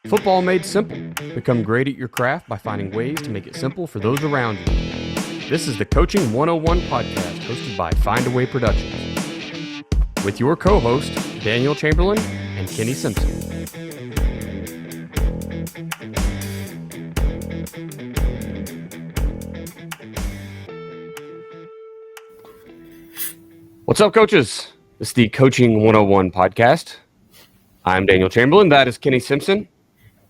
Football made simple. Become great at your craft by finding ways to make it simple for those around you. This is the Coaching 101 podcast hosted by Find a Way Productions with your co-host, Daniel Chamberlain and Kenny Simpson. What's up, coaches? This is the Coaching 101 podcast. I'm Daniel Chamberlain. That is Kenny Simpson.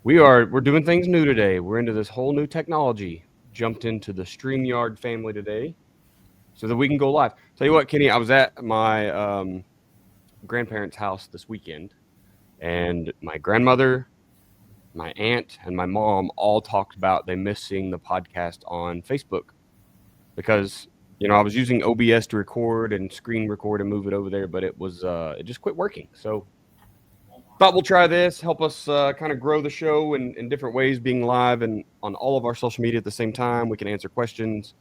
We're doing things new today. We're into this whole new technology. Jumped into the StreamYard family today so that we can go live. Tell you what, Kenny, I was at my grandparents' house this weekend, and my grandmother, my aunt, and my mom all talked about they miss seeing the podcast on Facebook because, you know, I was using OBS to record and screen record and move it over there, but it just quit working. So thought we'll try this, help us kind of grow the show in different ways, being live and on all of our social media at the same time. We can answer questions.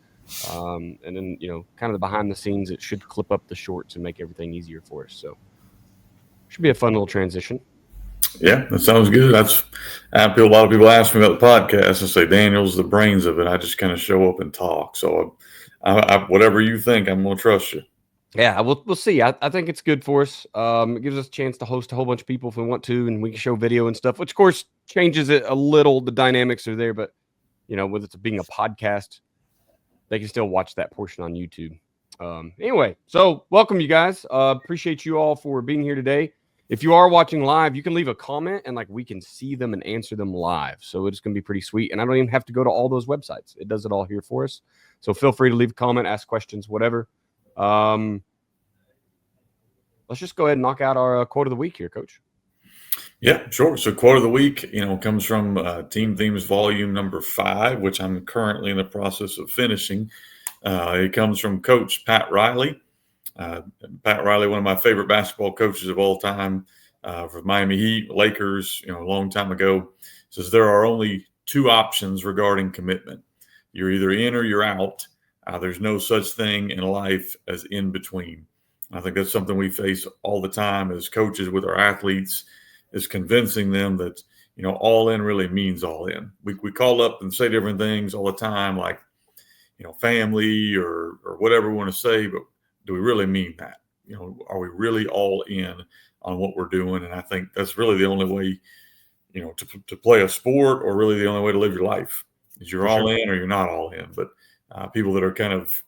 And then, you know, kind of the behind the scenes, it should clip up the shorts and make everything easier for us. So should be a fun little transition. Yeah, that sounds good. A lot of people ask me about the podcast and say, Daniel's the brains of it. I just kind of show up and talk. So whatever you think, I'm going to trust you. Yeah, we'll see. I think it's good for us. It gives us a chance to host a whole bunch of people if we want to, and we can show video and stuff, which of course changes it a little. The dynamics are there, but you know, with it being a podcast, they can still watch that portion on YouTube. Anyway, so welcome you guys. Appreciate you all for being here today. If you are watching live, you can leave a comment and like we can see them and answer them live. So it's going to be pretty sweet. And I don't even have to go to all those websites. It does it all here for us. So feel free to leave a comment, ask questions, whatever. Let's just go ahead and knock out our quote of the week here, Coach. Yeah, sure. So quote of the week, comes from Team Themes Volume number 5, which I'm currently in the process of finishing. It comes from Coach Pat Riley. Pat Riley, one of my favorite basketball coaches of all time, for Miami Heat, Lakers, a long time ago, says there are only two options regarding commitment. You're either in or you're out. There's no such thing in life as in between. I think that's something we face all the time as coaches with our athletes, is convincing them that, all in really means all in. We call up and say different things all the time, like, family or whatever we want to say, but do we really mean that? Are we really all in on what we're doing? And I think that's really the only way, to play a sport, or really the only way to live your life, is you're all in or you're not all in. But people that are kind of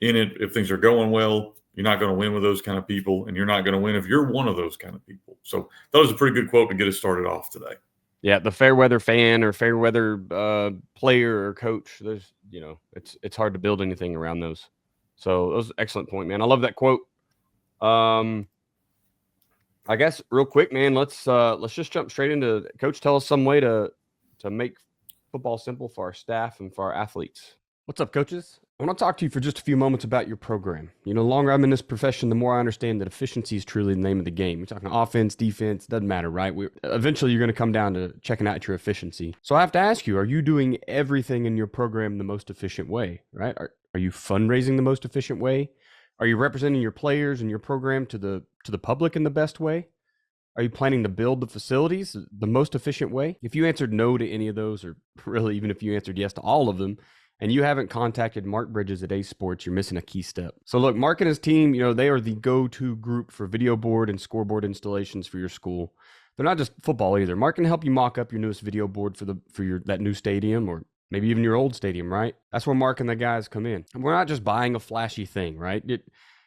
in it, if things are going well, you're not going to win with those kind of people, and you're not going to win if you're one of those kind of people. So that was a pretty good quote to get us started off today. Yeah, the fair weather fan or fair weather player or coach, there's, it's hard to build anything around those. So that was an excellent point, man. I love that quote. I guess real quick, man, let's just jump straight into, Coach, tell us some way to make football simple for our staff and for our athletes. What's up, coaches? I want to talk to you for just a few moments about your program. The longer I'm in this profession, the more I understand that efficiency is truly the name of the game. You're talking offense, defense, doesn't matter, right? Eventually, you're going to come down to checking out your efficiency. So I have to ask you, are you doing everything in your program the most efficient way, right? Are you fundraising the most efficient way? Are you representing your players and your program to the public in the best way? Are you planning to build the facilities the most efficient way? If you answered no to any of those, or really even if you answered yes to all of them, and you haven't contacted Mark Bridges at Ace Sports, you're missing a key step. So look, Mark and his team, they are the go-to group for video board and scoreboard installations for your school. They're not just football either. Mark can help you mock up your newest video board for that new stadium, or maybe even your old stadium, right? That's where Mark and the guys come in. And we're not just buying a flashy thing, right?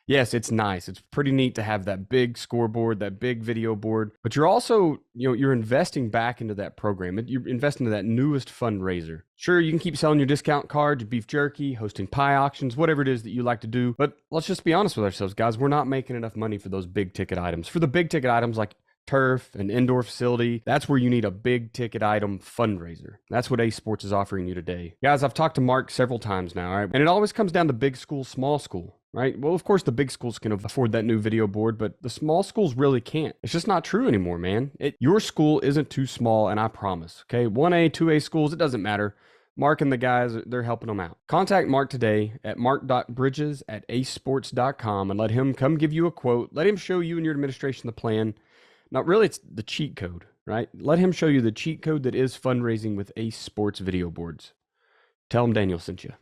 Yes, it's nice. It's pretty neat to have that big scoreboard, that big video board, but you're also, you're investing back into that program. You're investing into that newest fundraiser. Sure, you can keep selling your discount cards, your beef jerky, hosting pie auctions, whatever it is that you like to do. But let's just be honest with ourselves, guys. We're not making enough money for those big ticket items. For the big ticket items like turf, an indoor facility, that's where you need a big ticket item fundraiser. That's what Ace Sports is offering you today. Guys, I've talked to Mark several times now, right? And it always comes down to big school, small school, right? Well, of course, the big schools can afford that new video board, but the small schools really can't. It's just not true anymore, man. Your school isn't too small, and I promise, okay? 1A, 2A schools, it doesn't matter. Mark and the guys, they're helping them out. Contact Mark today at mark.bridges@acesports.com and let him come give you a quote. Let him show you and your administration the plan. Not really, it's the cheat code, right? Let him show you the cheat code that is fundraising with Ace Sports Video Boards. Tell him Daniel sent you.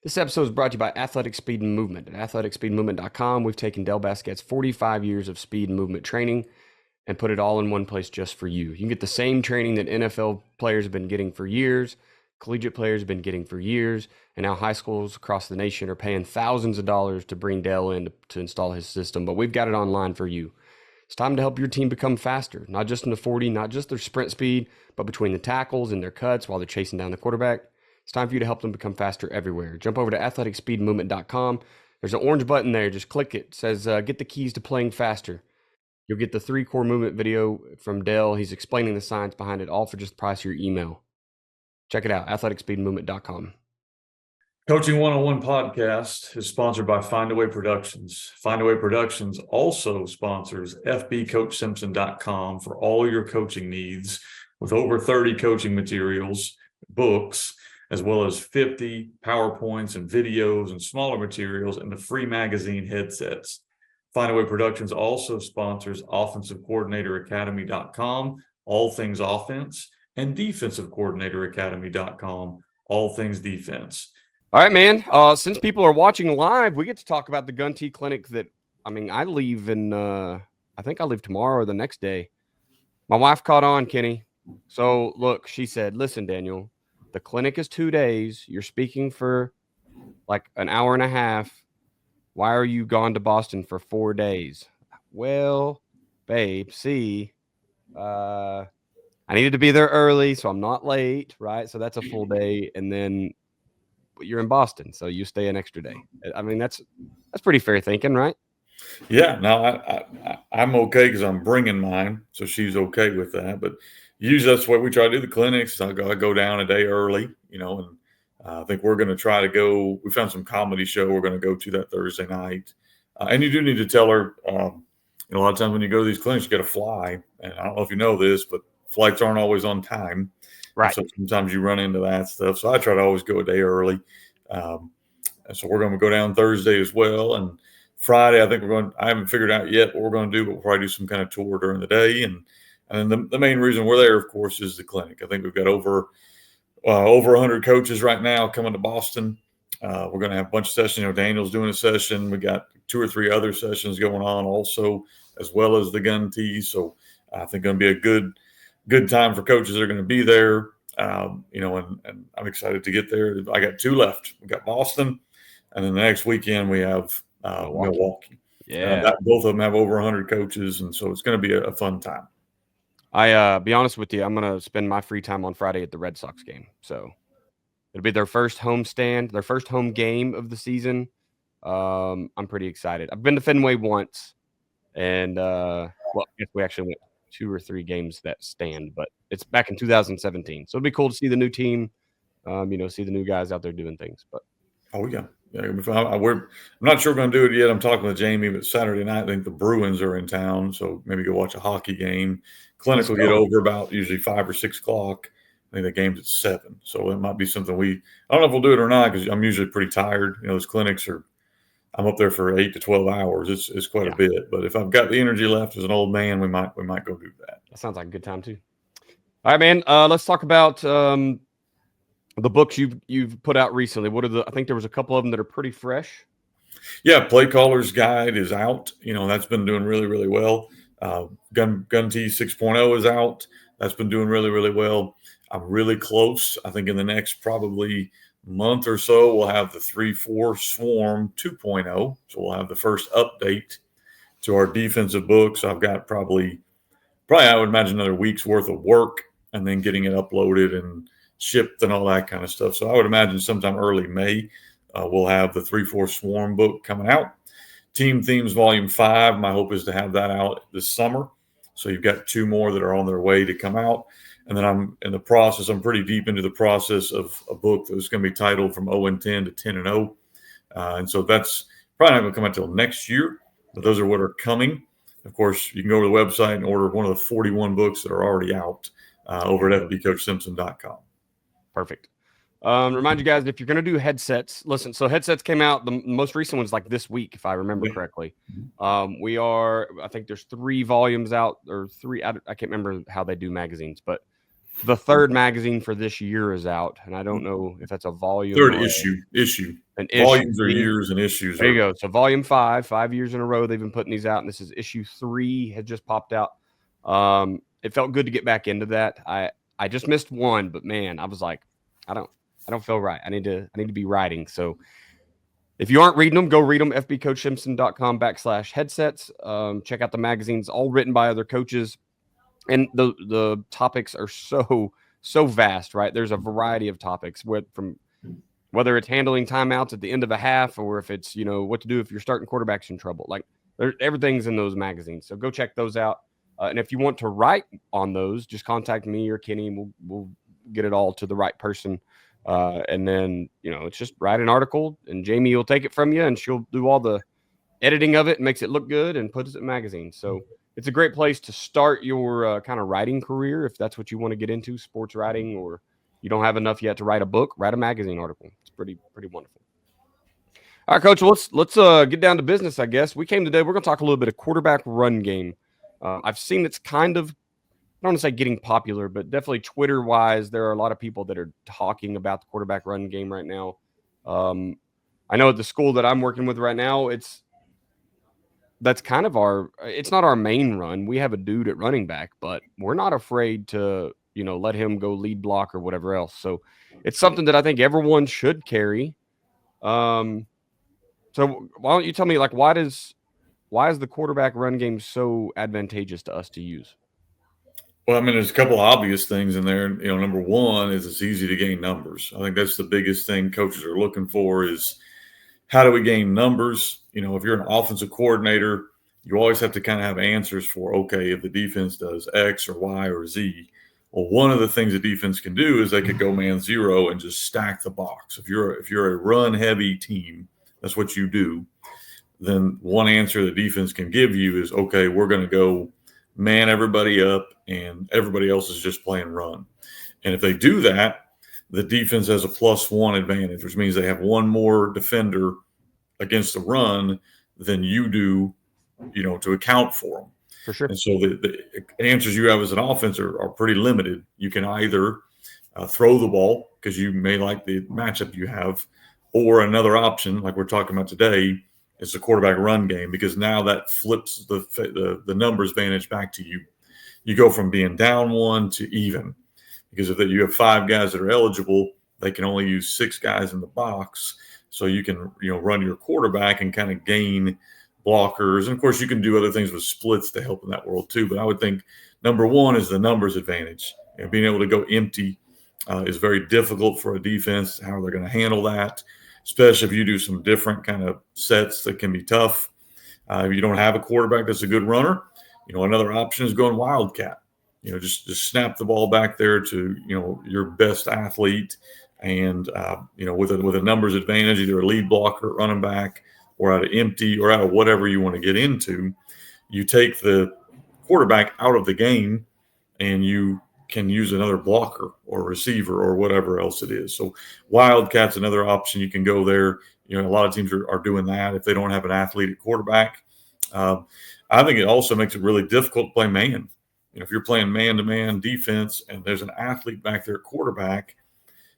This episode is brought to you by Athletic Speed and Movement. At athleticspeedmovement.com, we've taken Del Basquet's 45 years of speed and movement training and put it all in one place just for you. You can get the same training that NFL players have been getting for years, collegiate players have been getting for years, and now high schools across the nation are paying thousands of dollars to bring Dell in to install his system, but we've got it online for you. It's time to help your team become faster, not just in the 40, not just their sprint speed, but between the tackles and their cuts while they're chasing down the quarterback. It's time for you to help them become faster everywhere. Jump over to athleticspeedmovement.com. There's an orange button there. Just click it. It says, get the keys to playing faster. You'll get the 3 core movement video from Dell. He's explaining the science behind it, all for just the price of your email. Check it out, athleticspeedmovement.com. Coaching 101 podcast is sponsored by Findaway Productions. Findaway Productions also sponsors fbcoachsimpson.com for all your coaching needs, with over 30 coaching materials, books, as well as 50 PowerPoints and videos and smaller materials, and the free magazine headsets. Findaway Productions also sponsors offensivecoordinatoracademy.com, all things offense, and defensivecoordinatoracademy.com, all things defense. All right, man. Since people are watching live, we get to talk about the Gun Tea Clinic that, I leave in, I think I leave tomorrow or the next day. My wife caught on, Kenny. So, look, she said, listen, Daniel, the clinic is 2 days. You're speaking for like an hour and a half. Why are you gone to Boston for 4 days? Well, babe, see, I needed to be there early, so I'm not late, right? So that's a full day. And then you're in Boston, so you stay an extra day. I mean, that's pretty fair thinking, right? Yeah, no, I'm okay because I'm bringing mine, so she's okay with that. But usually that's what we try to do. The clinics, I go down a day early, and I think we're going to try to go. We found some comedy show we're going to go to that Thursday night, and you do need to tell her. A lot of times when you go to these clinics, you got to fly, and I don't know if you know this, but flights aren't always on time. Right. So sometimes you run into that stuff. So I try to always go a day early. So we're going to go down Thursday as well. And Friday, I think I haven't figured out yet what we're going to do, but we'll probably do some kind of tour during the day. And the main reason we're there, of course, is the clinic. I think we've got over 100 coaches right now coming to Boston. We're going to have a bunch of sessions. Daniel's doing a session. We got 2 or 3 other sessions going on also, as well as the gun teas. So I think going to be a good time for coaches that are going to be there. And I'm excited to get there. I got 2 left. We got Boston, and then the next weekend we have Milwaukee. Yeah. Both of them have over 100 coaches, and so it's going to be a fun time. Be honest with you, I'm going to spend my free time on Friday at the Red Sox game. So it'll be their first home stand, their first home game of the season. I'm pretty excited. I've been to Fenway once, and I guess we actually went 2 or 3 games that stand, but it's back in 2017. So it'll be cool to see the new team, see the new guys out there doing things. But I'm not sure we're going to do it yet. I'm talking with Jamie, but Saturday night, I think the Bruins are in town. So maybe go watch a hockey game. Clinic will get over about usually 5 or 6 o'clock. I think the game's at 7. So it might be something I don't know if we'll do it or not, because I'm usually pretty tired. Those clinics I'm up there for 8 to 12 hours. It's quite a bit, but if I've got the energy left as an old man, we might go do that. That sounds like a good time too. All right, man. Let's talk about the books you've put out recently. I think there was a couple of them that are pretty fresh. Yeah, Play Caller's Guide is out. That's been doing really, really well. Gun T 6.0 is out. That's been doing really, really well. I'm really close. I think in the next probably month or so, we'll have the 3-4 Swarm 2.0. So we'll have the first update to our defensive books. I've got probably I would imagine another week's worth of work, and then getting it uploaded and shipped and all that kind of stuff. So I would imagine sometime early May, we'll have the 3-4 Swarm book coming out. Team Themes Volume 5, my hope is to have that out this summer. So you've got 2 more that are on their way to come out. And then I'm pretty deep into the process of a book that's going to be titled From 0-10 to 10-0. And so that's probably not going to come out until next year, but those are what are coming. Of course, you can go to the website and order one of the 41 books that are already out over at fbcoachsimpson.com. Perfect. Remind you guys, if you're going to do headsets, listen. So headsets came out. The most recent one's like this week, if I remember Yeah. correctly. I think there's 3 volumes out, or 3. I can't remember how they do magazines, but the 3rd magazine for this year is out, and I don't know if that's a volume Third or issue. an issue. Volumes are years and issues There you are. go. So volume 5 years in a row they've been putting these out, and this is issue 3 had just popped out. It felt good to get back into that. I just missed one, but man, I was like, I don't feel right. I need to be writing. So if you aren't reading them, go read them. fbcoachsimpson.com/headsets. Check out the magazines, all written by other coaches, and the topics are so vast. Right, there's a variety of topics from whether it's handling timeouts at the end of a half, or if it's what to do if you're starting quarterbacks in trouble. Like everything's in those magazines. So go check those out. And if you want to write on those, just contact me or Kenny, and we'll get it all to the right person. And then, it's just write an article, and Jamie will take it from you, and she'll do all the editing of it and makes it look good and puts it in magazines. So it's a great place to start your kind of writing career if that's what you want to get into, sports writing, or you don't have enough yet to write a book, write a magazine article. It's pretty wonderful. All right, Coach, let's get down to business, I guess. We're going to talk a little bit of quarterback run game. I've seen it's kind of, I don't want to say getting popular, but definitely Twitter-wise, there are a lot of people that are talking about the quarterback run game right now. I know at the school that I'm working with right now, that's kind of it's not our main run. We have a dude at running back, but we're not afraid to, let him go lead block or whatever else. So it's something that I think everyone should carry. So why don't you tell me, like, why is the quarterback run game so advantageous to us to use? Well, I mean, there's a couple of obvious things in there. Number one is it's easy to gain numbers. I think that's the biggest thing coaches are looking for is how do we gain numbers? If you're an offensive coordinator, you always have to kind of have answers for, okay, if the defense does X or Y or Z. Well, one of the things the defense can do is they could go man zero and just stack the box. If you're a run heavy team, that's what you do. Then one answer the defense can give you is, okay, we're going to go man everybody up and everybody else is just playing run. And if they do that, the defense has a +1 advantage, which means they have one more defender against the run than you do, to account for them. For sure. And so the answers you have as an offense are pretty limited. You can either throw the ball because you may like the matchup you have, or another option, like we're talking about today, is the quarterback run game, because now that flips the numbers advantage back to you. You go from being down 1 to even, because if you have 5 guys that are eligible, they can only use 6 guys in the box. So you can run your quarterback and kind of gain blockers. And of course, you can do other things with splits to help in that world too. But I would think number one is the numbers advantage. Being able to go empty is very difficult for a defense. How they're going to handle that, especially if you do some different kind of sets that can be tough. If you don't have a quarterback that's a good runner, another option is going wildcat. Just snap the ball back there to your best athlete, and with a numbers advantage, either a lead blocker, running back, or out of empty, or out of whatever you want to get into. You take the quarterback out of the game, and you can use another blocker or receiver or whatever else it is. So wildcat's another option. You can go there. A lot of teams are doing that if they don't have an athlete at quarterback. I think it also makes it really difficult to play man. If you're playing man-to-man defense and there's an athlete back there at quarterback,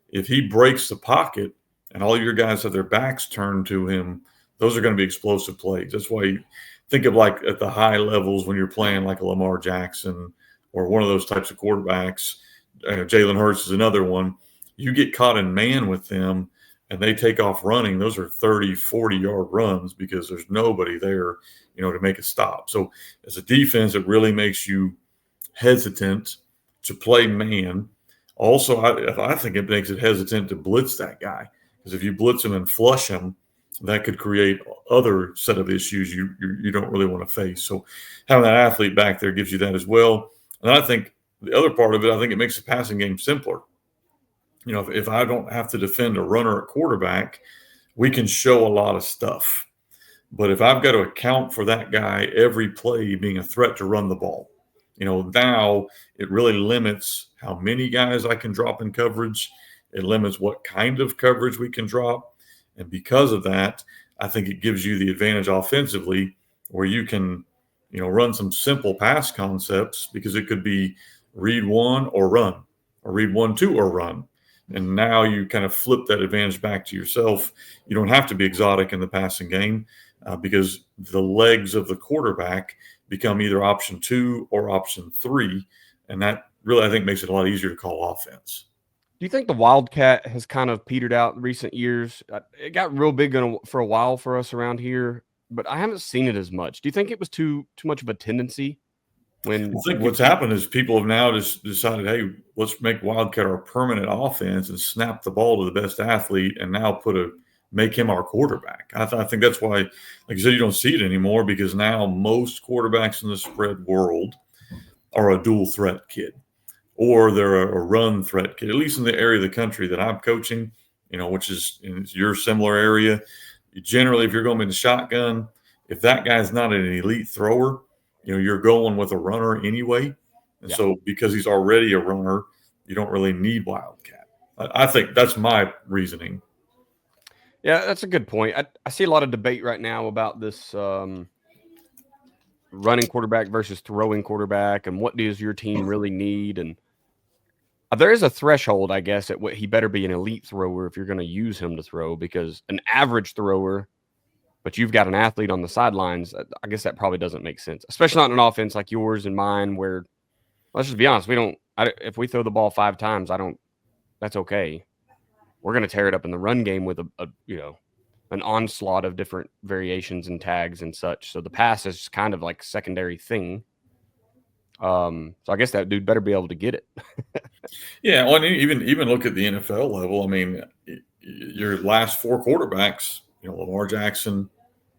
if he breaks the pocket and all your guys have their backs turned to him, those are going to be explosive plays. That's why you think of, like, at the high levels when you're playing like a Lamar Jackson or one of those types of quarterbacks. Jalen Hurts is another one. You get caught in man with them and they take off running. Those are 30, 40-yard runs because there's nobody there, to make a stop. So as a defense, it really makes you hesitant to play man. Also, I think it makes it hesitant to blitz that guy, because if you blitz him and flush him, that could create other set of issues you don't really want to face. So having that athlete back there gives you that as well. And I think the other part of it, I think it makes the passing game simpler. If I don't have to defend a runner at quarterback, we can show a lot of stuff. But if I've got to account for that guy every play being a threat to run the ball, now it really limits how many guys I can drop in coverage It limits what kind of coverage we can drop. And because of that, I think it gives you the advantage offensively where you can, run some simple pass concepts because it could be read one or run, or read 1-2 or run. And now you kind of flip that advantage back to yourself. You don't have to be exotic in the passing game because the legs of the quarterback become either option 2 or option 3. And that really, I think, makes it a lot easier to call offense. Do you think the Wildcat has kind of petered out in recent years? It got real big for a while for us around here, but I haven't seen it as much. Do you think it was too much of a tendency? I think what's happened is people have now just decided, hey, let's make Wildcat our permanent offense and snap the ball to the best athlete, and now make him our quarterback. I think that's why, like you said, you don't see it anymore because now most quarterbacks in the spread world are a dual threat kid, or they're a run threat kid. At least in the area of the country that I'm coaching, which is in your similar area. Generally, if you're going in the shotgun, if that guy's not an elite thrower, you're going with a runner anyway. And so because he's already a runner, you don't really need Wildcat. I think that's my reasoning. Yeah, that's a good point. I see a lot of debate right now about this running quarterback versus throwing quarterback and what does your team really need. And there is a threshold, I guess, at what he better be an elite thrower if you're going to use him to throw, because an average thrower, but you've got an athlete on the sidelines, I guess that probably doesn't make sense, especially not in an offense like yours and mine where, let's just be honest, if we throw the ball 5 times, that's okay. We're going to tear it up in the run game with an onslaught of different variations and tags and such. So the pass is kind of like a secondary thing. So I guess that dude better be able to get it. Yeah, well, even look at the NFL level. I mean, your last 4 quarterbacks, Lamar Jackson,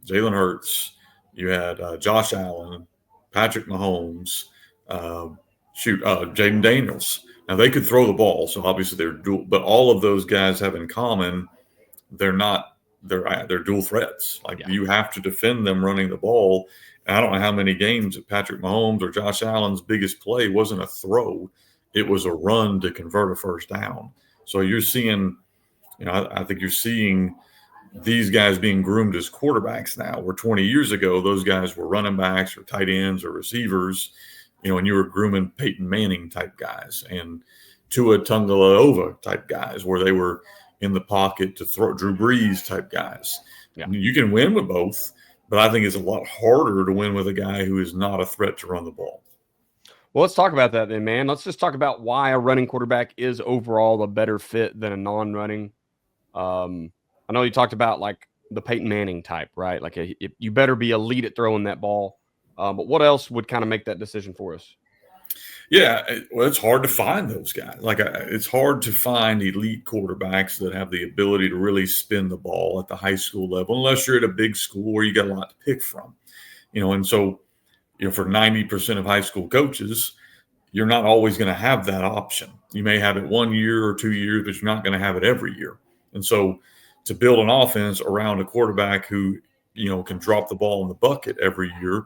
Jalen Hurts, you had Josh Allen, Patrick Mahomes, Jaden Daniels. Now they could throw the ball, so obviously they're dual. But all of those guys have in common, they're dual threats. You have to defend them running the ball. And I don't know how many games that Patrick Mahomes or Josh Allen's biggest play wasn't a throw; it was a run to convert a first down. So you're seeing, I think you're seeing these guys being groomed as quarterbacks now, where 20 years ago those guys were running backs or tight ends or receivers. And you were grooming Peyton Manning type guys and Tua Tagovailoa type guys, where they were in the pocket to throw, Drew Brees type guys. Yeah. You can win with both, but I think it's a lot harder to win with a guy who is not a threat to run the ball. Well, let's talk about that then, man. Let's just talk about why a running quarterback is overall a better fit than a non-running. I know you talked about like the Peyton Manning type, right? Like you better be elite at throwing that ball. But what else would kind of make that decision for us? Yeah, well, it's hard to find those guys. It's hard to find elite quarterbacks that have the ability to really spin the ball at the high school level, unless you're at a big school where you got a lot to pick from. And so, for 90% of high school coaches, you're not always going to have that option. You may have it 1 year or 2 years, but you're not going to have it every year. And so to build an offense around a quarterback who, can drop the ball in the bucket every year,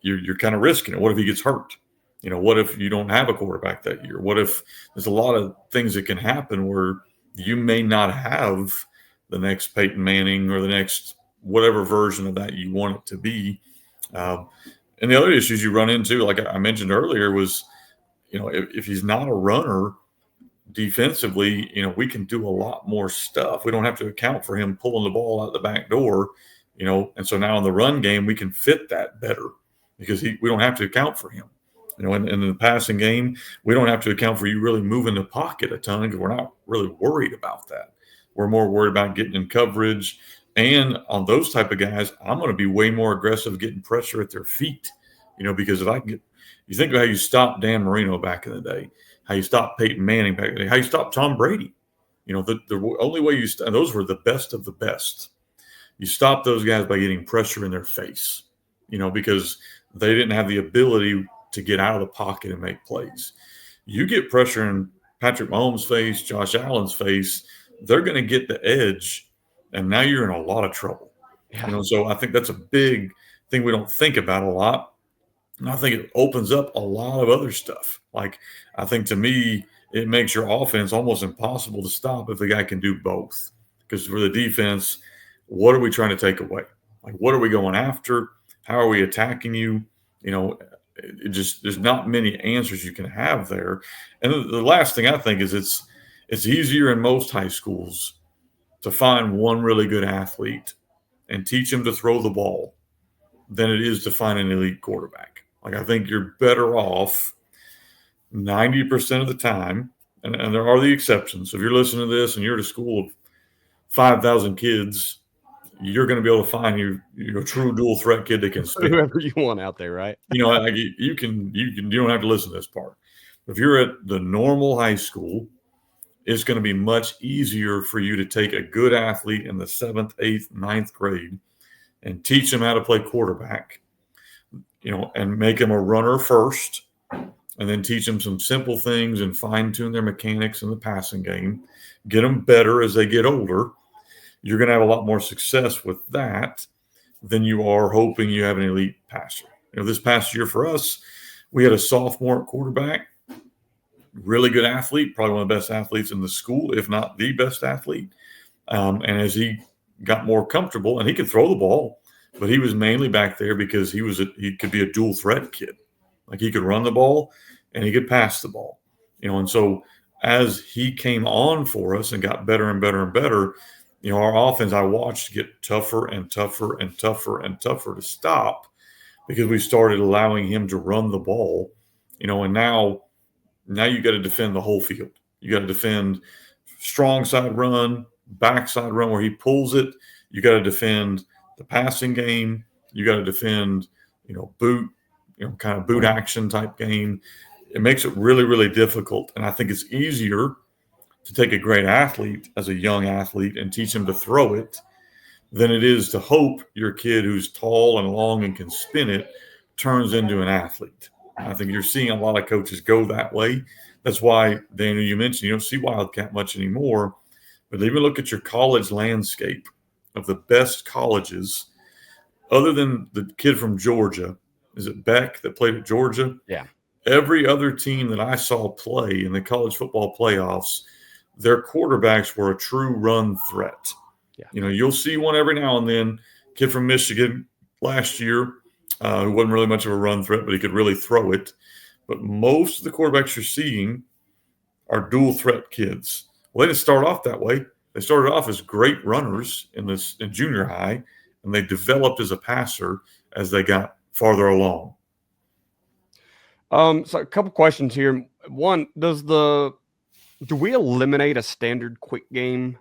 you're kind of risking it. What if he gets hurt? What if you don't have a quarterback that year? What if there's a lot of things that can happen where you may not have the next Peyton Manning or the next whatever version of that you want it to be. And the other issues you run into, like I mentioned earlier, was, if he's not a runner defensively, we can do a lot more stuff. We don't have to account for him pulling the ball out the back door, and so now in the run game, we can fit that better because we don't have to account for him. In the passing game, we don't have to account for you really moving the pocket a ton because we're not really worried about that. We're more worried about getting in coverage. And on those type of guys, I'm going to be way more aggressive getting pressure at their feet, because if I can you think about how you stopped Dan Marino back in the day, how you stopped Peyton Manning back in the day, how you stopped Tom Brady. The only way those were the best of the best. You stop those guys by getting pressure in their face, because they didn't have the ability to get out of the pocket and make plays. You get pressure in Patrick Mahomes' face, Josh Allen's face, they're going to get the edge, and now you're in a lot of trouble. Yeah. So I think that's a big thing we don't think about a lot. And I think it opens up a lot of other stuff. Like, I think to me, it makes your offense almost impossible to stop if the guy can do both. Because for the defense, what are we trying to take away? Like, what are we going after? How are we attacking you? You know, it just there's not many answers you can have there. And the last thing I think is it's easier in most high schools to find one really good athlete and teach him to throw the ball than it is to find an elite quarterback. Like, I think you're better off 90% of the time, and there are the exceptions. So if you're listening to this and you're at a school of 5,000 kids, you're going to be able to find your true dual threat kid that can spin. Whoever you want out there, right? You know, like you don't have to listen to this part. If you're at the normal high school, it's going to be much easier for you to take a good athlete in the 7th, 8th, 9th grade and teach them how to play quarterback, you know, and make them a runner first, and then teach them some simple things and fine tune their mechanics in the passing game, get them better as they get older. You're going to have a lot more success with that than you are hoping you have an elite passer. You know, this past year for us, we had a sophomore at quarterback, really good athlete, probably one of the best athletes in the school, if not the best athlete. And as he got more comfortable, and he could throw the ball, but he was mainly back there because he could be a dual threat kid. Like, he could run the ball and he could pass the ball, you know. And so as he came on for us and got better and better and better, you know, our offense I watched get tougher and tougher and tougher and tougher to stop because we started allowing him to run the ball, you know. And now you got to defend the whole field. You got to defend strong side run, backside run where he pulls it. You got to defend the passing game. You got to defend, you know, boot, you know, kind of boot action type game. It makes it really, really difficult. And I think it's easier to take a great athlete as a young athlete and teach him to throw it than it is to hope your kid who's tall and long and can spin it turns into an athlete. I think you're seeing a lot of coaches go that way. That's why, Daniel, you mentioned you don't see Wildcat much anymore. But even look at your college landscape of the best colleges, other than the kid from Georgia. Is it Beck that played at Georgia? Yeah. Every other team that I saw play in the college football playoffs, their quarterbacks were a true run threat. Yeah. You know, you'll see one every now and then. Kid from Michigan last year, who wasn't really much of a run threat, but he could really throw it. But most of the quarterbacks you're seeing are dual threat kids. Well, they didn't start off that way. They started off as great runners in junior high, and they developed as a passer as they got farther along. So a couple questions here. One, do we eliminate a standard quick game?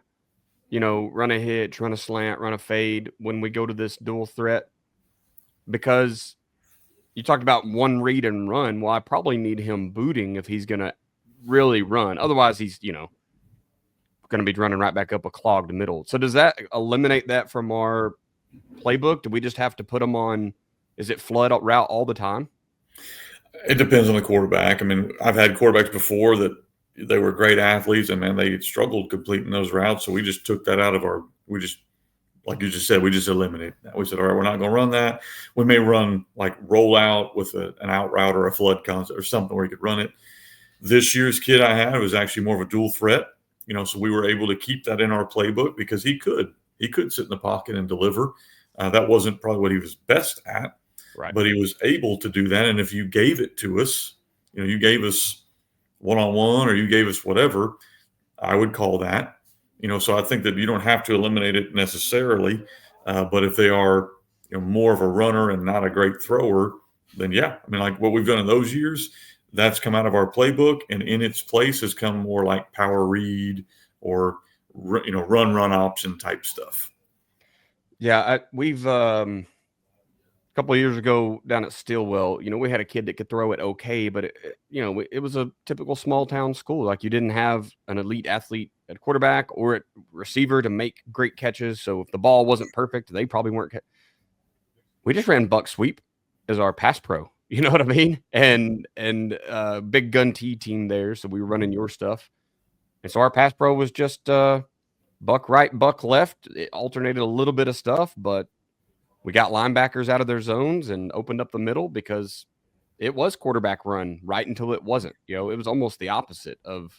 You know, run a hitch, run a slant, run a fade when we go to this dual threat? Because you talked about one read and run. Well, I probably need him booting if he's going to really run. Otherwise, he's, you know, going to be running right back up a clogged middle. So does that eliminate that from our playbook? Do we just have to put him on, is it flood route all the time? It depends on the quarterback. I mean, I've had quarterbacks before that they were great athletes and, man, they struggled completing those routes. So we just took that out of like you just said, we just eliminated that. We said, all right, we're not going to run that. We may run like roll out with an out route or a flood concept or something where you could run it. This year's kid I had was actually more of a dual threat, you know, so we were able to keep that in our playbook because he could sit in the pocket and deliver. That wasn't probably what he was best at, right? But he was able to do that. And if you gave it to us, you know, you gave us one-on-one or you gave us whatever, I would call that. You know, so I think that you don't have to eliminate it necessarily, but if they are, you know, more of a runner and not a great thrower, then yeah, I mean, like what we've done in those years, that's come out of our playbook, and in its place has come more like power read or, you know, run option type stuff. Yeah, we've a couple of years ago down at Stillwell, you know, we had a kid that could throw it okay, but it was a typical small town school. Like, you didn't have an elite athlete at quarterback or at receiver to make great catches. So if the ball wasn't perfect, they probably weren't. We just ran buck sweep as our pass pro. You know what I mean? And big gun T team there. So we were running your stuff. And so our pass pro was just buck right, buck left. It alternated a little bit of stuff, but we got linebackers out of their zones and opened up the middle because it was quarterback run right until it wasn't. It was almost the opposite of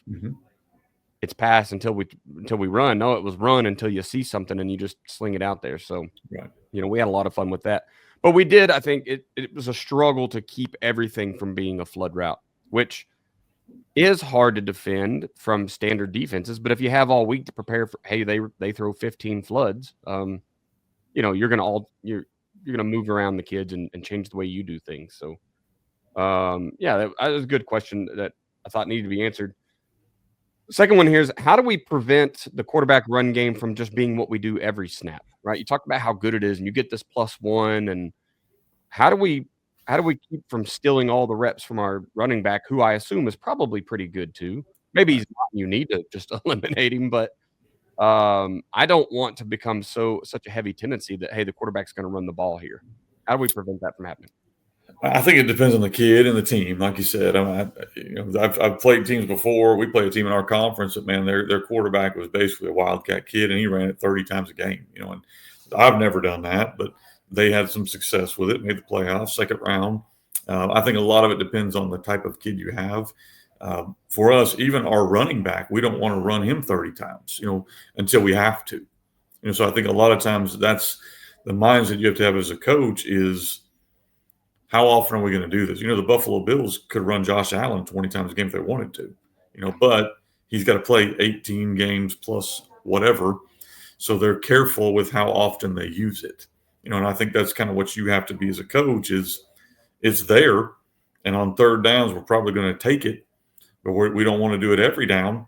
it's pass until we run. No, it was run until you see something and you just sling it out there. So, Right. we had a lot of fun with that. But we did, I think it was a struggle to keep everything from being a flood route, which is hard to defend from standard defenses. But if you have all week to prepare for, hey, they throw 15 floods, you're gonna move around the kids and change the way you do things. So, that was a good question that I thought needed to be answered. Second one here is, how do we prevent the quarterback run game from just being what we do every snap, right? You talk about how good it is and you get this +1, and how do we keep from stealing all the reps from our running back, who I assume is probably pretty good too. Maybe he's not, you need to just eliminate him, but I don't want to become such a heavy tendency that, hey, the quarterback's going to run the ball here. How do we prevent that from happening? I think it depends on the kid and the team. Like you said, I've played teams before. We played a team in our conference that, man, their quarterback was basically a wildcat kid, and he ran it 30 times a game. And I've never done that, but they had some success with it, made the playoffs, second round. I think a lot of it depends on the type of kid you have. For us, even our running back, we don't want to run him 30 times, until we have to. So I think a lot of times that's the mindset you have to have as a coach is, how often are we going to do this? The Buffalo Bills could run Josh Allen 20 times a game if they wanted to, but he's got to play 18 games plus whatever. So they're careful with how often they use it. And I think that's kind of what you have to be as a coach is it's there. And on third downs, we're probably going to take it, but we don't want to do it every down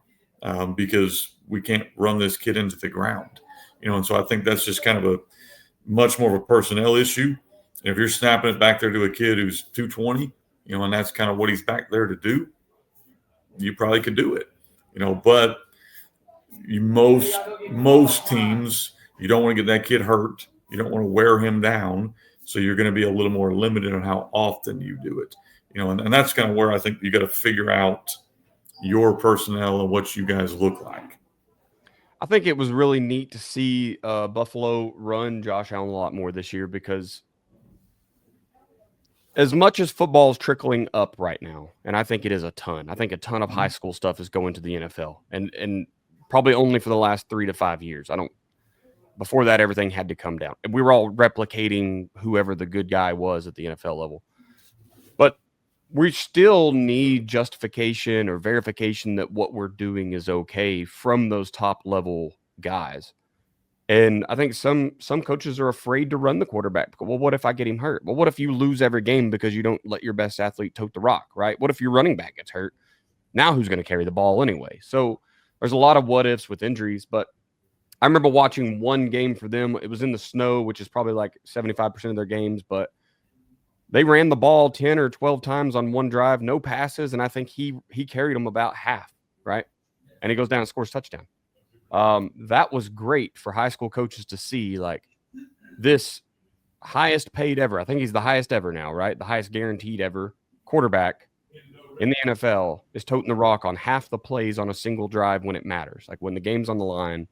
because we can't run this kid into the ground. And so I think that's just kind of a much more of a personnel issue. And if you're snapping it back there to a kid who's 220, and that's kind of what he's back there to do, you probably could do it, but most teams, you don't want to get that kid hurt. You don't want to wear him down. So you're going to be a little more limited on how often you do it, and that's kind of where I think you got to figure out your personnel and what you guys look like. I think it was really neat to see Buffalo run Josh Allen a lot more this year, because as much as football is trickling up right now, and I think it is a ton. I think a ton of high school stuff is going to the NFL, and probably only for the last 3 to 5 years. Before that, everything had to come down. We were all replicating whoever the good guy was at the NFL level. But we still need justification or verification that what we're doing is okay from those top level guys. And I think some coaches are afraid to run the quarterback. Well, what if I get him hurt? Well, what if you lose every game because you don't let your best athlete tote the rock, right? What if your running back gets hurt? Now who's going to carry the ball anyway? So there's a lot of what ifs with injuries. But I remember watching one game for them. It was in the snow, which is probably like 75% of their games. But they ran the ball 10 or 12 times on one drive, no passes. And I think he carried them about half, right? And he goes down and scores a touchdown. That was great for high school coaches to see, like, this highest paid ever. I think he's the highest ever now, right? The highest guaranteed ever quarterback in the NFL is toting the rock on half the plays on a single drive when it matters. Like when the game's on the line,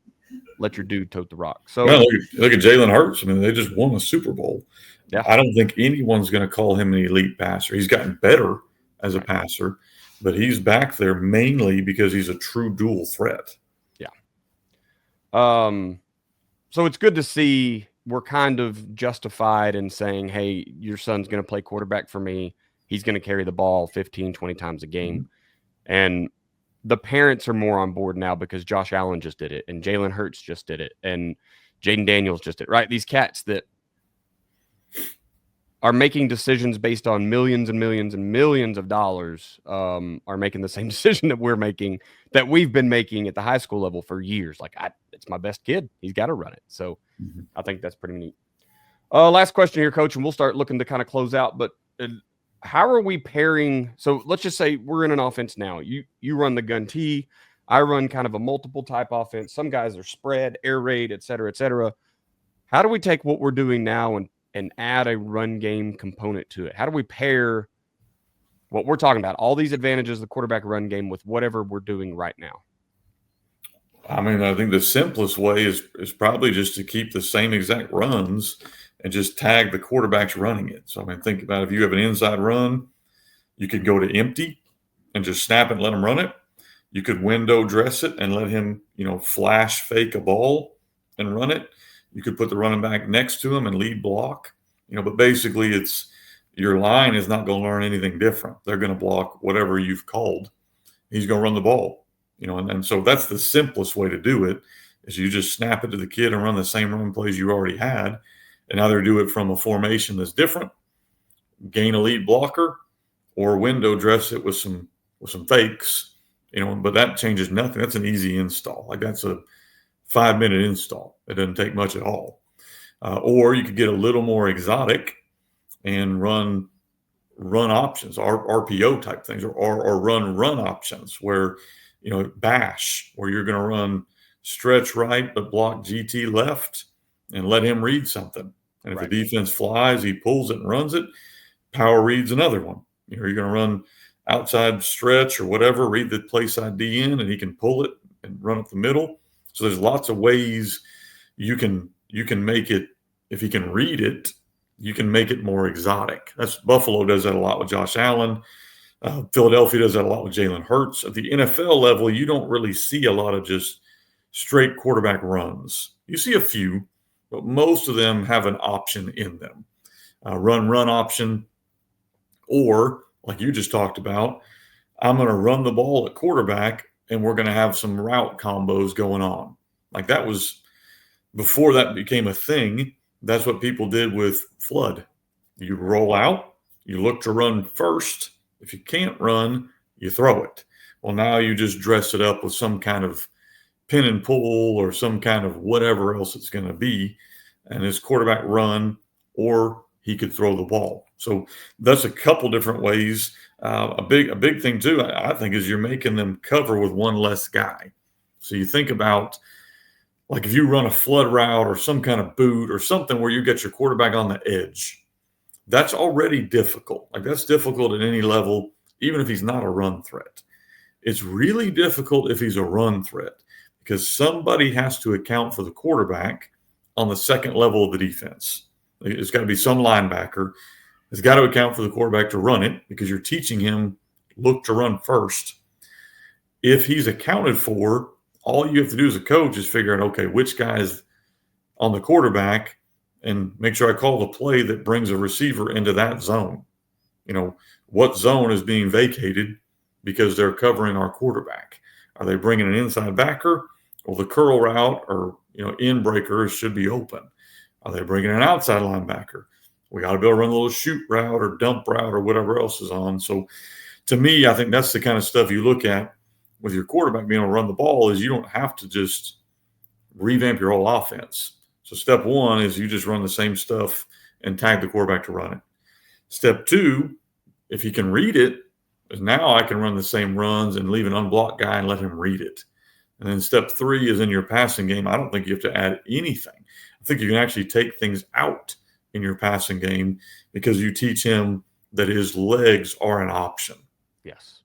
let your dude tote the rock. So look at Jalen Hurts. I mean, they just won a Super Bowl. Yeah. I don't think anyone's going to call him an elite passer. He's gotten better as a passer, but he's back there mainly because he's a true dual threat. So it's good to see we're kind of justified in saying, hey, your son's going to play quarterback for me. He's going to carry the ball 15, 20 times a game. Mm-hmm. And the parents are more on board now because Josh Allen just did it and Jalen Hurts just did it and Jaden Daniels just did it, right? These cats that are making decisions based on millions and millions and millions of dollars are making the same decision that we've been making at the high school level for years. Like, it's my best kid. He's got to run it. So I think that's pretty neat. Last question here, Coach, and we'll start looking to kind of close out. But how are we pairing? So let's just say we're in an offense now. You run the gun T. I run kind of a multiple type offense. Some guys are spread, air raid, et cetera, et cetera. How do we take what we're doing now and add a run game component to it? How do we pair what we're talking about, all these advantages of the quarterback run game, with whatever we're doing right now? I mean, I think the simplest way is probably just to keep the same exact runs and just tag the quarterbacks running it. So, I mean, think about if you have an inside run, You could go to empty and just snap it and let him run it. You could window dress it and let him, flash fake a ball and run it. You could put the running back next to him and lead block. But basically it's your line is not going to learn anything different. They're going to block whatever you've called. He's going to run the ball, and so that's the simplest way to do it is you just snap it to the kid and run the same run plays you already had, and either do it from a formation that's different, gain a lead blocker, or window dress it with some fakes, but that changes nothing. That's an easy install. Like that's a 5-minute install. It doesn't take much at all. Or you could get a little more exotic and run options, RPO type things, or run options where, bash, where you're going to run stretch right but block GT left and let him read something. And if the defense flies, he pulls it and runs it. Power reads another one. You're going to run outside stretch or whatever, read the play side D in, and he can pull it and run up the middle. So there's lots of ways you can make it. If he can read it, you can make it more exotic. That's Buffalo does that a lot with Josh Allen. Philadelphia does that a lot with Jalen Hurts. At the NFL level, you don't really see a lot of just straight quarterback runs. You see a few, but most of them have an option in them. Run option, or like you just talked about, I'm going to run the ball at quarterback and we're going to have some route combos going on. Like that was before that became a thing. That's what people did with flood. You roll out, you look to run first. If you can't run, you throw it. Well, now you just dress it up with some kind of pin and pull or some kind of whatever else it's going to be. And his quarterback run, or he could throw the ball. So that's a couple different ways. A big thing too, I think, is you're making them cover with one less guy. So you think about, like if you run a flood route or some kind of boot or something where you get your quarterback on the edge, that's already difficult. Like that's difficult at any level, even if he's not a run threat. It's really difficult if he's a run threat because somebody has to account for the quarterback on the second level of the defense. It's got to be some linebacker. It's got to account for the quarterback to run it because you're teaching him look to run first. If he's accounted for, all you have to do as a coach is figure out, okay, which guy is on the quarterback and make sure I call the play that brings a receiver into that zone. What zone is being vacated because they're covering our quarterback? Are they bringing an inside backer, or the curl route or, in breakers should be open? Are they bringing an outside linebacker? We got to be able to run a little shoot route or dump route or whatever else is on. So to me, I think that's the kind of stuff you look at with your quarterback being able to run the ball is you don't have to just revamp your whole offense. So step one is you just run the same stuff and tag the quarterback to run it. Step two, if he can read it, is now I can run the same runs and leave an unblocked guy and let him read it. And then step three is in your passing game. I don't think you have to add anything. I think you can actually take things out in your passing game because you teach him that his legs are an option. Yes.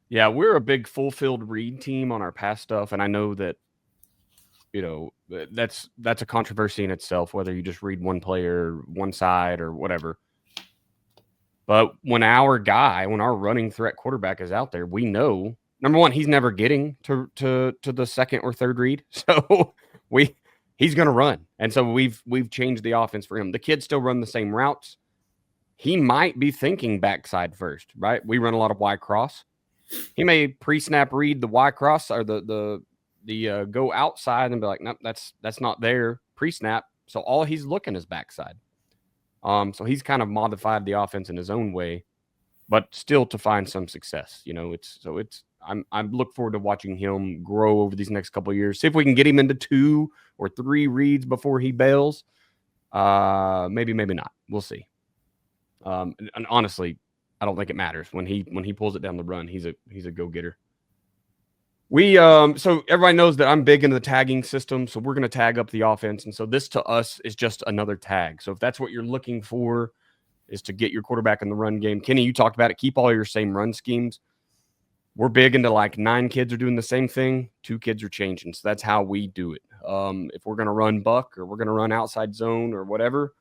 Yeah, we're a big full field read team on our pass stuff. And I know that, that's a controversy in itself, whether you just read one player, one side or whatever. But when our running threat quarterback is out there, we know, number one, he's never getting to the second or third read. So he's going to run. And so we've changed the offense for him. The kids still run the same routes. He might be thinking backside first, right? We run a lot of Y cross. He may pre-snap read the Y cross or the go outside and be like, nope, that's not there pre-snap. So all he's looking is backside. So he's kind of modified the offense in his own way, but still to find some success. I look forward to watching him grow over these next couple of years. See if we can get him into 2 or 3 reads before he bails. Maybe not. We'll see. And honestly, I don't think it matters when he pulls it down the run. He's a go-getter. So everybody knows that I'm big into the tagging system. So we're going to tag up the offense. And so this to us is just another tag. So if that's what you're looking for, is to get your quarterback in the run game. Kenny, you talked about it. Keep all your same run schemes. We're big into like 9 kids are doing the same thing. 2 kids are changing. So that's how we do it. If we're going to run buck or we're going to run outside zone or whatever,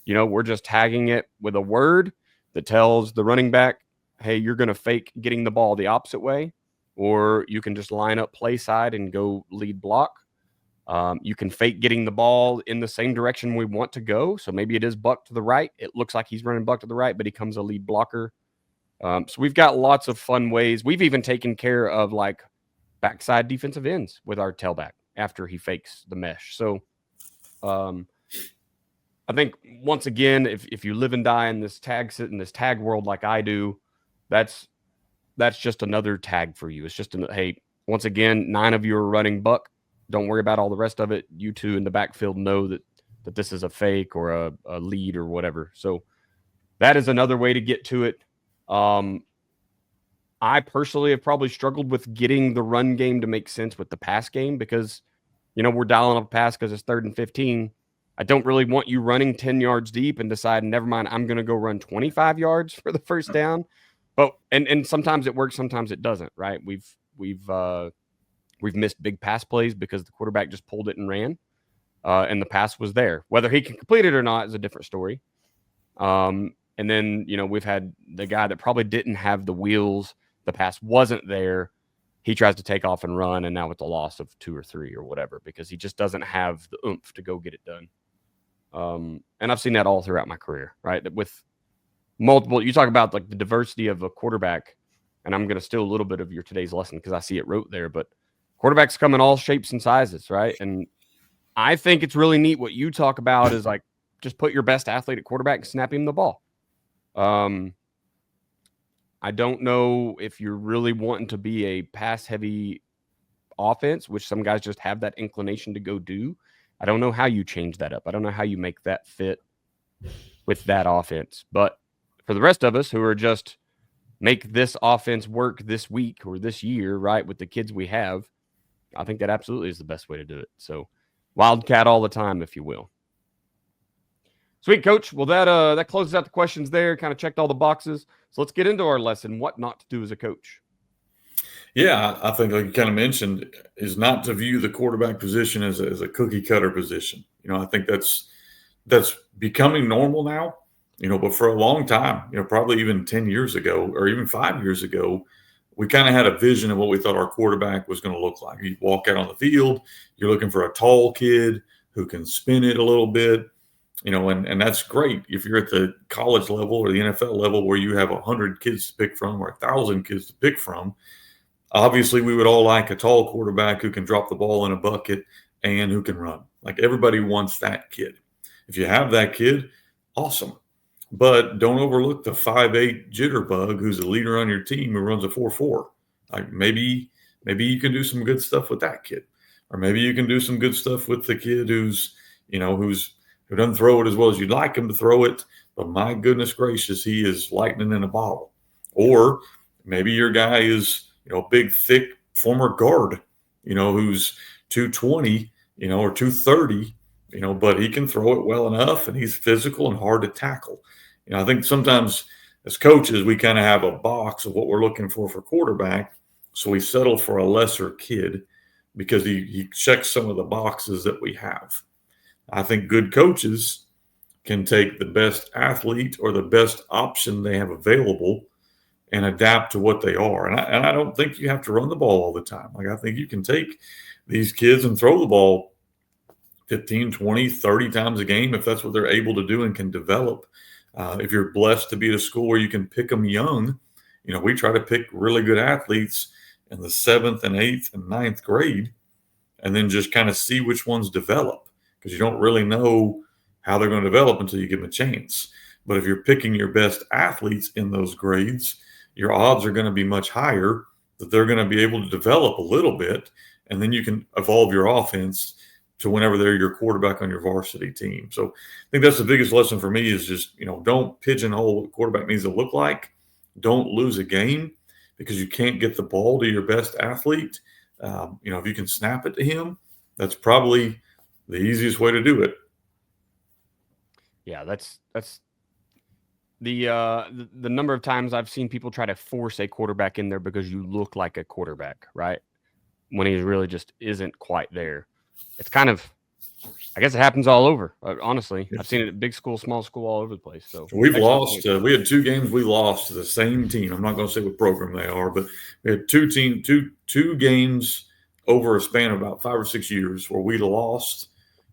we're just tagging it with a word that tells the running back, hey, you're going to fake getting the ball the opposite way, or you can just line up play side and go lead block. You can fake getting the ball in the same direction we want to go. So maybe it is Buck to the right. It looks like he's running Buck to the right, but he comes a lead blocker. So we've got lots of fun ways. We've even taken care of like backside defensive ends with our tailback after he fakes the mesh. So I think once again, if you live and die in this tag world like I do, that's just another tag for you. It's just hey, once again, 9 of you are running Buck. Don't worry about all the rest of it. You two in the backfield know that this is a fake or a lead or whatever. So that is another way to get to it. I personally have probably struggled with getting the run game to make sense with the pass game because, we're dialing up a pass because it's 3rd and 15. I don't really want you running 10 yards deep and decide, never mind, I'm going to go run 25 yards for the first down. But and sometimes it works, sometimes it doesn't, right? We've missed big pass plays because the quarterback just pulled it and ran, and the pass was there. Whether he can complete it or not is a different story. And then, we've had the guy that probably didn't have the wheels. The pass wasn't there. He tries to take off and run, and now it's a loss of 2 or 3 or whatever because he just doesn't have the oomph to go get it done. And I've seen that all throughout my career, right? With multiple, you talk about like the diversity of a quarterback, and I'm going to steal a little bit of your today's lesson because I see it wrote there, but quarterbacks come in all shapes and sizes, right? And I think it's really neat what you talk about is like just put your best athlete at quarterback and snap him the ball. I don't know if you're really wanting to be a pass-heavy offense, which some guys just have that inclination to go do. I don't know how you change that up. I don't know how you make that fit with that offense. But for the rest of us who are just make this offense work this week or this year, right, with the kids we have, I think that absolutely is the best way to do it. So Wildcat all the time, if you will. Sweet, Coach. Well, that closes out the questions there, kind of checked all the boxes. So let's get into our lesson, what not to do as a coach. Yeah, I think like you kind of mentioned, is not to view the quarterback position as a cookie cutter position. I think that's becoming normal now, but for a long time, probably even 10 years ago or even 5 years ago, we kind of had a vision of what we thought our quarterback was going to look like. You walk out on the field, you're looking for a tall kid who can spin it a little bit, and that's great if you're at the college level or the NFL level where you have 100 kids to pick from or 1,000 kids to pick from. Obviously, we would all like a tall quarterback who can drop the ball in a bucket and who can run. Like everybody wants that kid. If you have that kid, awesome. But don't overlook the 5'8" jitterbug who's a leader on your team who runs a 4.4. Like maybe you can do some good stuff with that kid. Or maybe you can do some good stuff with the kid who doesn't throw it as well as you'd like him to throw it. But my goodness gracious, he is lightning in a bottle. Or maybe your guy is big, thick former guard, who's 220, or 230, but he can throw it well enough and he's physical and hard to tackle. I think sometimes as coaches, we kind of have a box of what we're looking for quarterback. So we settle for a lesser kid because he checks some of the boxes that we have. I think good coaches can take the best athlete or the best option they have available and adapt to what they are. And I don't think you have to run the ball all the time. Like I think you can take these kids and throw the ball 15, 20, 30 times a game if that's what they're able to do and can develop. If you're blessed to be at a school where you can pick them young, we try to pick really good athletes in the 7th and 8th and 9th grade and then just kind of see which ones develop because you don't really know how they're going to develop until you give them a chance. But if you're picking your best athletes in those grades, your odds are going to be much higher that they're going to be able to develop a little bit, and then you can evolve your offense to whenever they're your quarterback on your varsity team. So I think that's the biggest lesson for me is just, don't pigeonhole what quarterback needs to look like. Don't lose a game because you can't get the ball to your best athlete. If you can snap it to him, that's probably the easiest way to do it. Yeah, that's the number of times I've seen people try to force a quarterback in there because you look like a quarterback, right? When he really just isn't quite there. It's kind of I guess it happens all over. Honestly, I've seen it at big school, small school, all over the place. So We've excellent lost. point. We had 2 games we lost to the same team. I'm not going to say what program they are, but we had two games over a span of about 5 or 6 years where we lost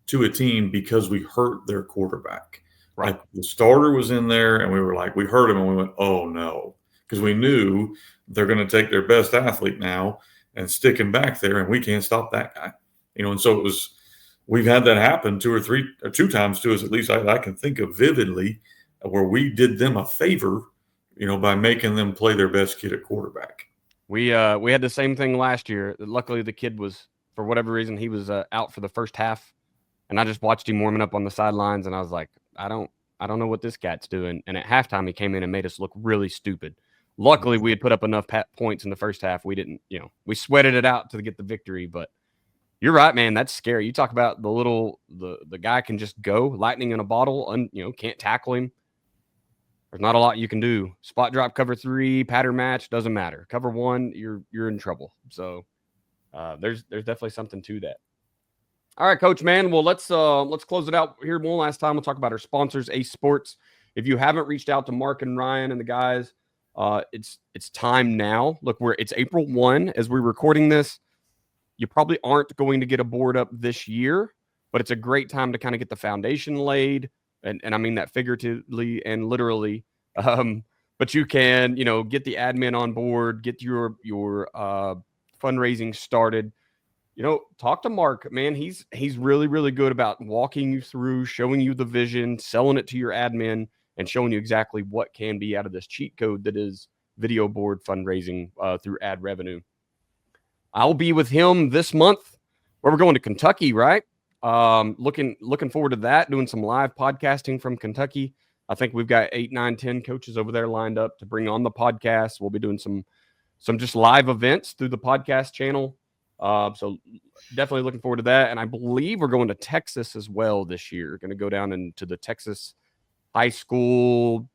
to a team because we hurt their quarterback. Right. Like the starter was in there, and we were like, we hurt him, and we went, oh no, because we knew they're going to take their best athlete now and stick him back there, and we can't stop that guy. And so it was. We've had that happen 2 times to us, at least I can think of vividly, where we did them a favor, by making them play their best kid at quarterback. We had the same thing last year. Luckily, the kid was, for whatever reason, he was out for the first half, and I just watched him warming up on the sidelines, and I was like, I don't know what this cat's doing. And at halftime, he came in and made us look really stupid. Luckily, we had put up enough points in the first half. We didn't, we sweated it out to get the victory, but. You're right, man. That's scary. You talk about the guy can just go lightning in a bottle, and can't tackle him. There's not a lot you can do. Spot drop, cover 3, pattern match, doesn't matter. Cover 1, you're in trouble. So there's definitely something to that. All right, Coach, man. Well, let's close it out here one last time. We'll talk about our sponsors, Ace Sports. If you haven't reached out to Mark and Ryan and the guys, it's time now. Look, it's April 1 as we're recording this. You probably aren't going to get a board up this year, but it's a great time to kind of get the foundation laid. And I mean that figuratively and literally. But you can, get the admin on board, get your fundraising started. Talk to Mark, man. He's really, really good about walking you through, showing you the vision, selling it to your admin, and showing you exactly what can be out of this cheat code that is video board fundraising through ad revenue. I'll be with him this month where we're going to Kentucky, right? Looking forward to that, doing some live podcasting from Kentucky. I think we've got 8, 9, 10 coaches over there lined up to bring on the podcast. We'll be doing some just live events through the podcast channel. So definitely looking forward to that. And I believe we're going to Texas as well this year. Going to go down into the Texas High School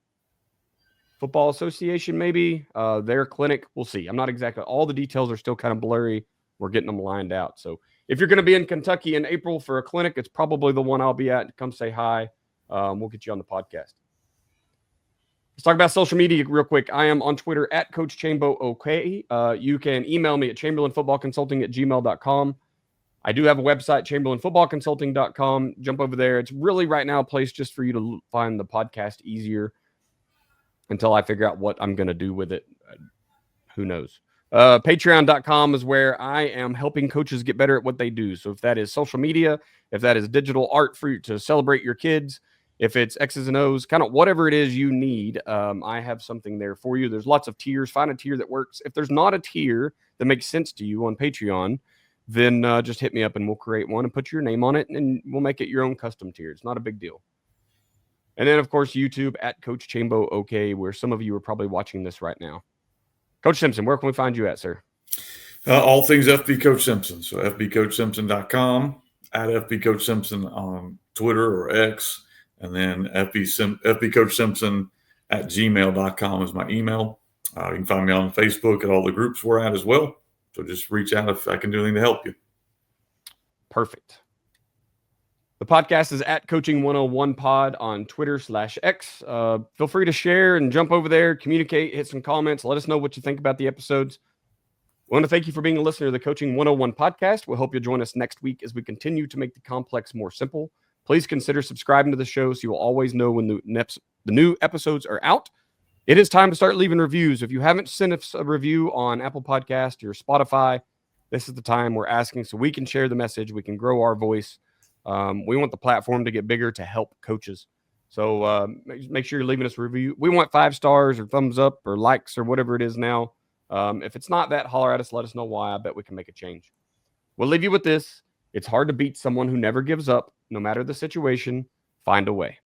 Football Association, maybe their clinic. We'll see. I'm not exactly. All the details are still kind of blurry. We're getting them lined out. So if you're going to be in Kentucky in April for a clinic, it's probably the one I'll be at. Come say hi. We'll get you on the podcast. Let's talk about social media real quick. I am on Twitter at Coach Chambo OK. You can email me at chamberlainfootballconsulting@gmail.com. I do have a website, chamberlainfootballconsulting.com. Jump over there. It's really right now a place just for you to find the podcast easier. Until I figure out what I'm going to do with it. Who knows? Patreon.com is where I am helping coaches get better at what they do. So if that is social media, if that is digital art for you to celebrate your kids, if it's X's and O's, kind of whatever it is you need, I have something there for you. There's lots of tiers. Find a tier that works. If there's not a tier that makes sense to you on Patreon, then just hit me up and we'll create one and put your name on it, and we'll make it your own custom tier. It's not a big deal. And then, of course, YouTube at Coach Chambo OK, where some of you are probably watching this right now. Coach Simpson, where can we find you at, sir? All things FB Coach Simpson. So FBCoachSimpson.com, at FB Coach Simpson on Twitter or X, and then FB Coach Simpson at gmail.com is my email. You can find me on Facebook at all the groups we're at as well. So just reach out if I can do anything to help you. Perfect. The podcast is at Coaching 101 Pod on Twitter/X. Feel free to share and jump over there, communicate, hit some comments. Let us know what you think about the episodes. We want to thank you for being a listener to the Coaching 101 podcast. We hope you'll join us next week as we continue to make the complex more simple. Please consider subscribing to the show so you will always know when the new episodes are out. It is time to start leaving reviews. If you haven't sent us a review on Apple Podcast or Spotify, this is the time we're asking so we can share the message. We can grow our voice. We want the platform to get bigger to help coaches. So make sure you're leaving us a review. We want 5 stars or thumbs up or likes or whatever it is now. If it's not that, holler at us. Let us know why. I bet we can make a change. We'll leave you with this. It's hard to beat someone who never gives up, no matter the situation. Find a way.